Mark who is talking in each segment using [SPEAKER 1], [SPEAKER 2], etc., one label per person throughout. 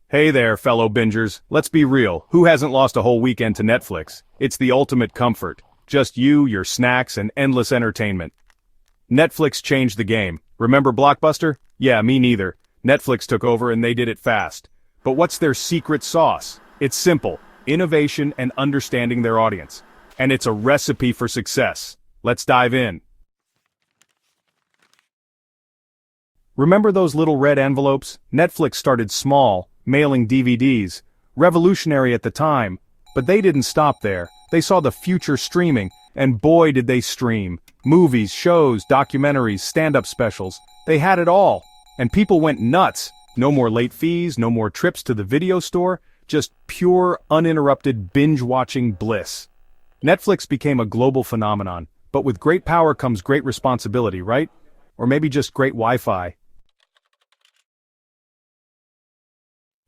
[SPEAKER 1] Hey there, fellow bingers. Let's be real. Who hasn't lost a whole weekend to Netflix? It's the ultimate comfort. Just you, your snacks, and endless entertainment. Netflix changed the game. Remember Blockbuster? Yeah, me neither. Netflix took over and they did it fast. But what's their secret sauce? It's simple. Innovation and understanding their audience. And it's a recipe for success. Let's dive in. Remember those little red envelopes? Netflix started small, mailing DVDs. Revolutionary at the time. But they didn't stop there. They saw the future streaming, and boy did they stream. Movies, shows, documentaries, stand-up specials. They had it all. And people went nuts. No more late fees, no more trips to the video store, just pure, uninterrupted binge-watching bliss. Netflix became a global phenomenon, but with great power comes great responsibility, right? Or maybe just great Wi-Fi.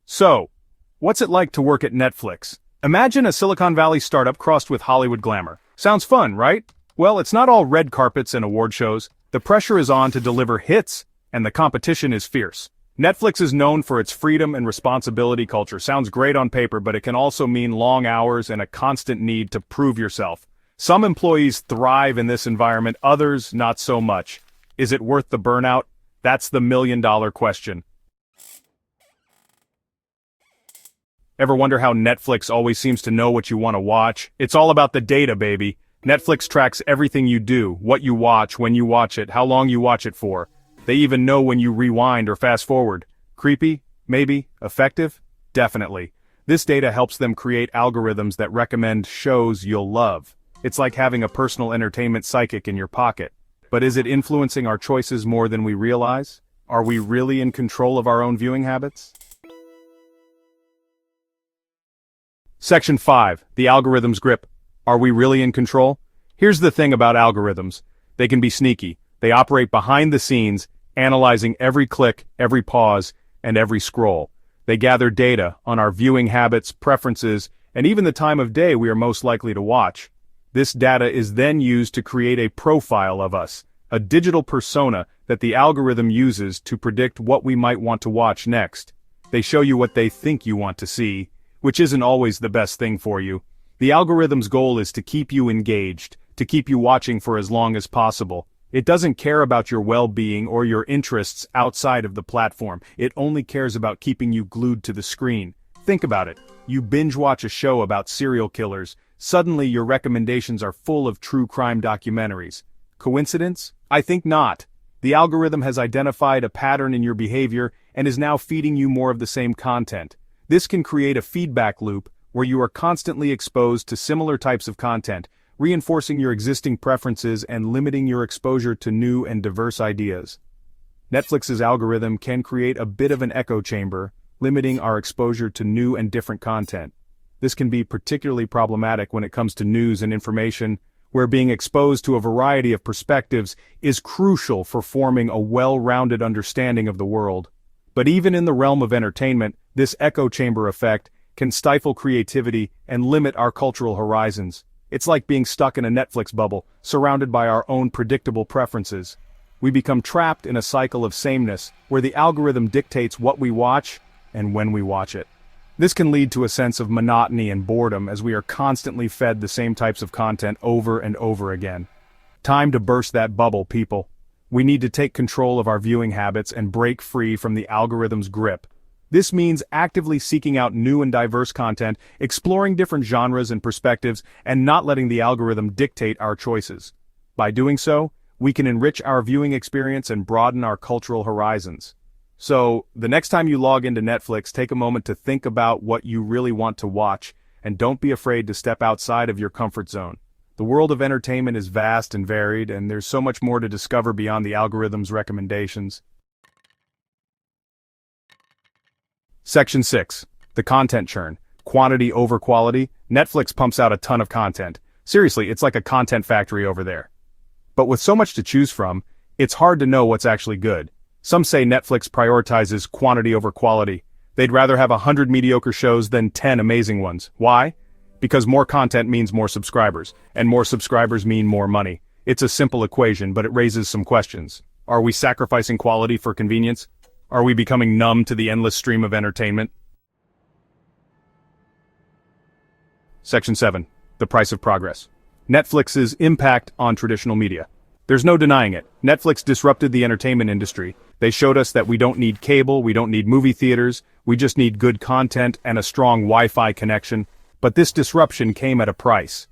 [SPEAKER 1] So, what's it like to work at Netflix? Imagine a Silicon Valley startup crossed with Hollywood glamour. Sounds fun, right? Well, it's not all red carpets and award shows. The pressure is on to deliver hits, and the competition is fierce. Netflix is known for its freedom and responsibility culture. Sounds great on paper, but it can also mean long hours and a constant need to prove yourself. Some employees thrive in this environment, others not so much. Is it worth the burnout? That's the million-dollar question. Ever wonder how Netflix always seems to know what you want to watch? It's all about the data, baby. Netflix tracks everything you do, what you watch, when you watch it, how long you watch it for. They even know when you rewind or fast forward. Creepy? Maybe. Effective? Definitely. This data helps them create algorithms that recommend shows you'll love. It's like having a personal entertainment psychic in your pocket. But is it influencing our choices more than we realize? Are we really in control of our own viewing habits? Section 5. The algorithm's grip. Are we really in control? Here's the thing about algorithms. They can be sneaky. They operate behind the scenes, analyzing every click, every pause, and every scroll. They gather data on our viewing habits, preferences, and even the time of day we are most likely to watch. This data is then used to create a profile of us, a digital persona that the algorithm uses to predict what we might want to watch next. They show you what they think you want to see, which isn't always the best thing for you. The algorithm's goal is to keep you engaged, to keep you watching for as long as possible. It doesn't care about your well-being or your interests outside of the platform. It only cares about keeping you glued to the screen. Think about it. You binge-watch a show about serial killers. Suddenly your recommendations are full of true crime documentaries. Coincidence? I think not. The algorithm has identified a pattern in your behavior and is now feeding you more of the same content. This can create a feedback loop where you are constantly exposed to similar types of content, reinforcing your existing preferences and limiting your exposure to new and diverse ideas. Netflix's algorithm can create a bit of an echo chamber, limiting our exposure to new and different content. This can be particularly problematic when it comes to news and information, where being exposed to a variety of perspectives is crucial for forming a well-rounded understanding of the world. But even in the realm of entertainment, this echo chamber effect can stifle creativity and limit our cultural horizons. It's like being stuck in a Netflix bubble, surrounded by our own predictable preferences. We become trapped in a cycle of sameness, where the algorithm dictates what we watch and when we watch it. This can lead to a sense of monotony and boredom as we are constantly fed the same types of content over and over again. Time to burst that bubble, people. We need to take control of our viewing habits and break free from the algorithm's grip. This means actively seeking out new and diverse content, exploring different genres and perspectives, and not letting the algorithm dictate our choices. By doing so, we can enrich our viewing experience and broaden our cultural horizons. So, the next time you log into Netflix, take a moment to think about what you really want to watch, and don't be afraid to step outside of your comfort zone. The world of entertainment is vast and varied, and there's so much more to discover beyond the algorithm's recommendations. Section 6. The content churn. Quantity over quality. Netflix pumps out a ton of content. Seriously, it's like a content factory over there. But with so much to choose from, it's hard to know what's actually good. Some say Netflix prioritizes quantity over quality. They'd rather have 100 mediocre shows than 10 amazing ones. Why? Because more content means more subscribers, and more subscribers mean more money. It's a simple equation, but it raises some questions. Are we sacrificing quality for convenience? Are we becoming numb to the endless stream of entertainment? Section 7. The price of progress. Netflix's impact on traditional media. There's no denying it. Netflix disrupted the entertainment industry. They showed us that we don't need cable, we don't need movie theaters, we just need good content and a strong Wi-Fi connection. But this disruption came at a price.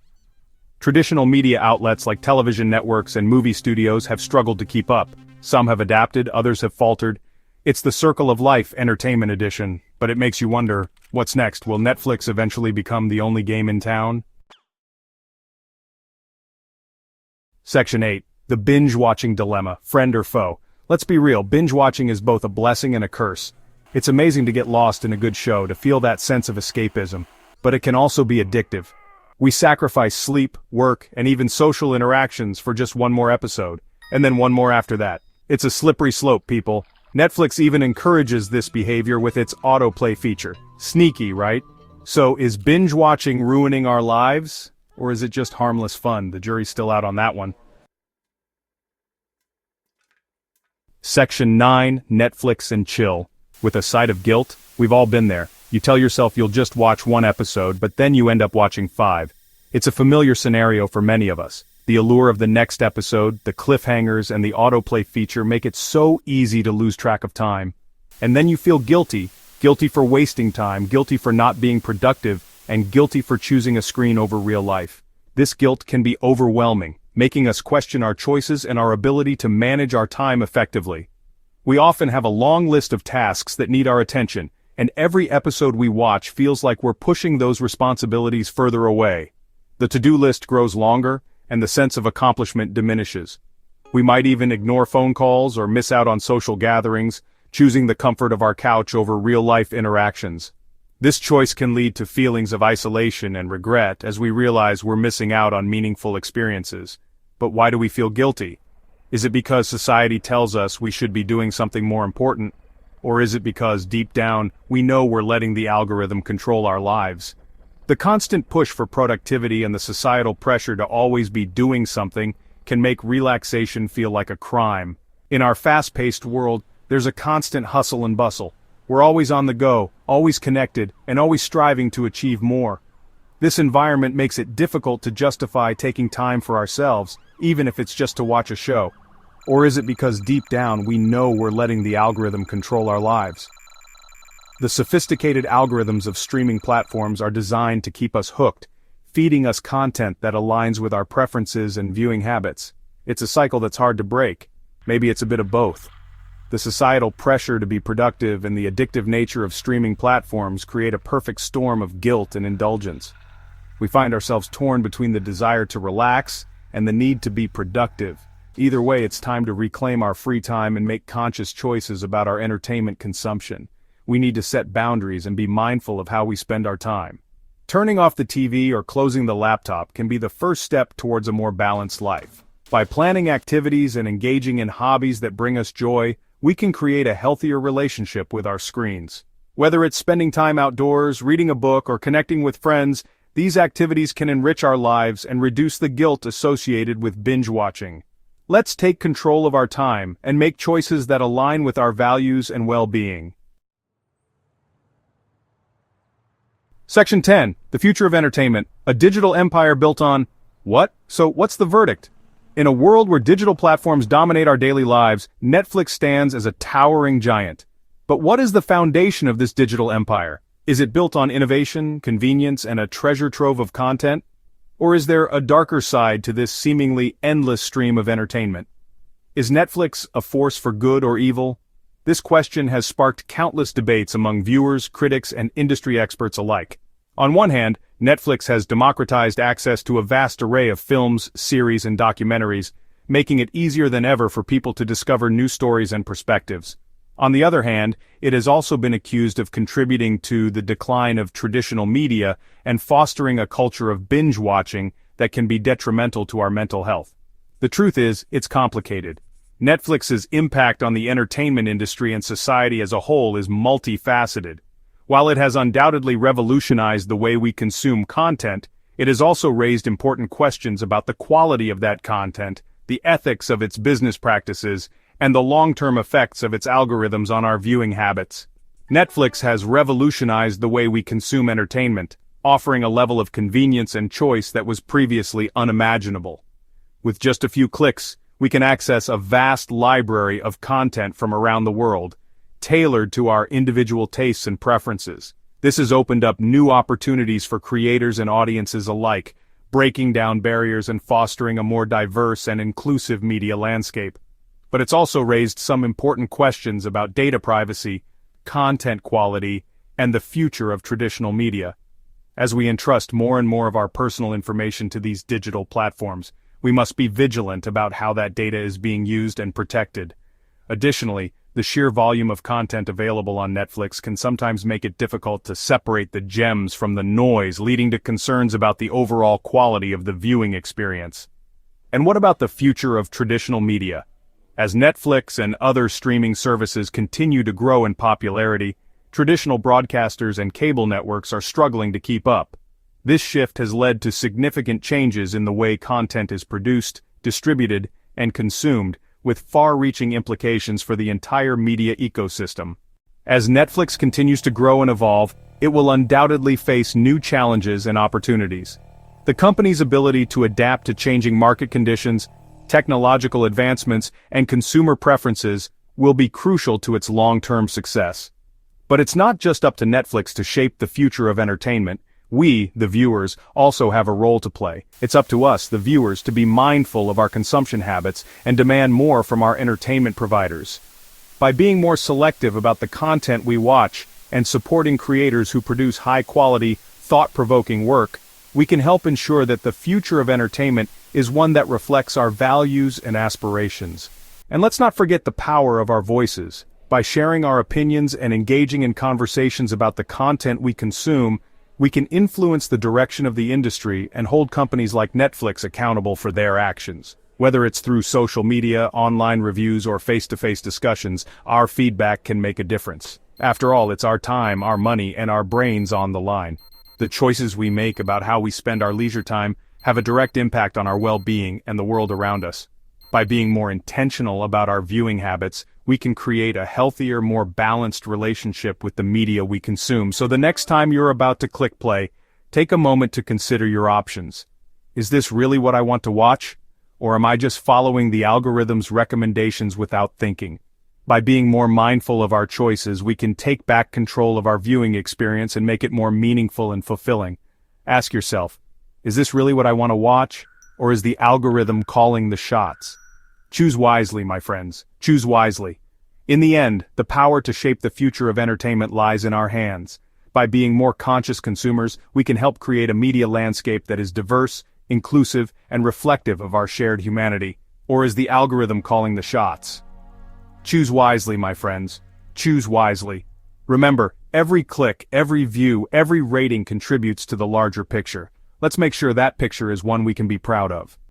[SPEAKER 1] Traditional media outlets like television networks and movie studios have struggled to keep up. Some have adapted, others have faltered. It's the circle of life entertainment edition, but it makes you wonder, what's next? Will Netflix eventually become the only game in town? Section 8. The binge-watching dilemma, friend or foe. Let's be real, binge-watching is both a blessing and a curse. It's amazing to get lost in a good show, to feel that sense of escapism, but it can also be addictive. We sacrifice sleep, work, and even social interactions for just one more episode, and then one more after that. It's a slippery slope, people. Netflix even encourages this behavior with its autoplay feature. Sneaky, right? So, is binge-watching ruining our lives? Or is it just harmless fun? The jury's still out on that one. Section 9. Netflix and chill. With a side of guilt, we've all been there. You tell yourself you'll just watch one episode, but then you end up watching 5. It's a familiar scenario for many of us. The allure of the next episode, the cliffhangers, and the autoplay feature make it so easy to lose track of time. And then you feel guilty. Guilty for wasting time, guilty for not being productive, and guilty for choosing a screen over real life. This guilt can be overwhelming, making us question our choices and our ability to manage our time effectively. We often have a long list of tasks that need our attention, and every episode we watch feels like we're pushing those responsibilities further away. The to-do list grows longer, and the sense of accomplishment diminishes. We might even ignore phone calls or miss out on social gatherings, choosing the comfort of our couch over real-life interactions. This choice can lead to feelings of isolation and regret as we realize we're missing out on meaningful experiences. But why do we feel guilty? Is it because society tells us we should be doing something more important? Or is it because, deep down, we know we're letting the algorithm control our lives? The constant push for productivity and the societal pressure to always be doing something can make relaxation feel like a crime. In our fast-paced world, there's a constant hustle and bustle. We're always on the go, always connected, and always striving to achieve more. This environment makes it difficult to justify taking time for ourselves, even if it's just to watch a show. Or is it because deep down we know we're letting the algorithm control our lives? The sophisticated algorithms of streaming platforms are designed to keep us hooked, feeding us content that aligns with our preferences and viewing habits. It's a cycle that's hard to break. Maybe it's a bit of both. The societal pressure to be productive and the addictive nature of streaming platforms create a perfect storm of guilt and indulgence. We find ourselves torn between the desire to relax and the need to be productive. Either way, it's time to reclaim our free time and make conscious choices about our entertainment consumption. We need to set boundaries and be mindful of how we spend our time. Turning off the TV or closing the laptop can be the first step towards a more balanced life. By planning activities and engaging in hobbies that bring us joy, we can create a healthier relationship with our screens. Whether it's spending time outdoors, reading a book, or connecting with friends, these activities can enrich our lives and reduce the guilt associated with binge-watching. Let's take control of our time and make choices that align with our values and well-being. Section 10. The future of entertainment. A digital empire built on... What? So what's the verdict? In a world where digital platforms dominate our daily lives, Netflix stands as a towering giant. But what is the foundation of this digital empire? Is it built on innovation, convenience, and a treasure trove of content? Or is there a darker side to this seemingly endless stream of entertainment? Is Netflix a force for good or evil? This question has sparked countless debates among viewers, critics, and industry experts alike. On one hand, Netflix has democratized access to a vast array of films, series, and documentaries, making it easier than ever for people to discover new stories and perspectives. On the other hand, it has also been accused of contributing to the decline of traditional media and fostering a culture of binge-watching that can be detrimental to our mental health. The truth is, it's complicated. Netflix's impact on the entertainment industry and society as a whole is multifaceted. While it has undoubtedly revolutionized the way we consume content, it has also raised important questions about the quality of that content, the ethics of its business practices, and the long-term effects of its algorithms on our viewing habits. Netflix has revolutionized the way we consume entertainment, offering a level of convenience and choice that was previously unimaginable. With just a few clicks, we can access a vast library of content from around the world, tailored to our individual tastes and preferences. This has opened up new opportunities for creators and audiences alike, breaking down barriers and fostering a more diverse and inclusive media landscape. But it's also raised some important questions about data privacy, content quality, and the future of traditional media. As we entrust more and more of our personal information to these digital platforms, we must be vigilant about how that data is being used and protected. Additionally, the sheer volume of content available on Netflix can sometimes make it difficult to separate the gems from the noise, leading to concerns about the overall quality of the viewing experience. And what about the future of traditional media? As Netflix and other streaming services continue to grow in popularity, traditional broadcasters and cable networks are struggling to keep up. This shift has led to significant changes in the way content is produced, distributed, and consumed, with far-reaching implications for the entire media ecosystem. As Netflix continues to grow and evolve, it will undoubtedly face new challenges and opportunities. The company's ability to adapt to changing market conditions, technological advancements, and consumer preferences will be crucial to its long-term success. But it's not just up to Netflix to shape the future of entertainment. We, the viewers, also have a role to play. It's up to us, the viewers, to be mindful of our consumption habits and demand more from our entertainment providers. By being more selective about the content we watch and supporting creators who produce high-quality, thought-provoking work, we can help ensure that the future of entertainment is one that reflects our values and aspirations. And let's not forget the power of our voices. By sharing our opinions and engaging in conversations about the content we consume, we can influence the direction of the industry and hold companies like Netflix accountable for their actions. Whether it's through social media, online reviews, or face-to-face discussions, our feedback can make a difference. After all, it's our time, our money, and our brains on the line. The choices we make about how we spend our leisure time have a direct impact on our well-being and the world around us. By being more intentional about our viewing habits, we can create a healthier, more balanced relationship with the media we consume. So the next time you're about to click play, take a moment to consider your options. Is this really what I want to watch? Or am I just following the algorithm's recommendations without thinking? By being more mindful of our choices, we can take back control of our viewing experience and make it more meaningful and fulfilling. Ask yourself, is this really what I want to watch? Or is the algorithm calling the shots? Choose wisely, my friends. Choose wisely. In the end, the power to shape the future of entertainment lies in our hands. By being more conscious consumers, we can help create a media landscape that is diverse, inclusive, and reflective of our shared humanity. Or is the algorithm calling the shots? Choose wisely, my friends. Choose wisely. Remember, every click, every view, every rating contributes to the larger picture. Let's make sure that picture is one we can be proud of.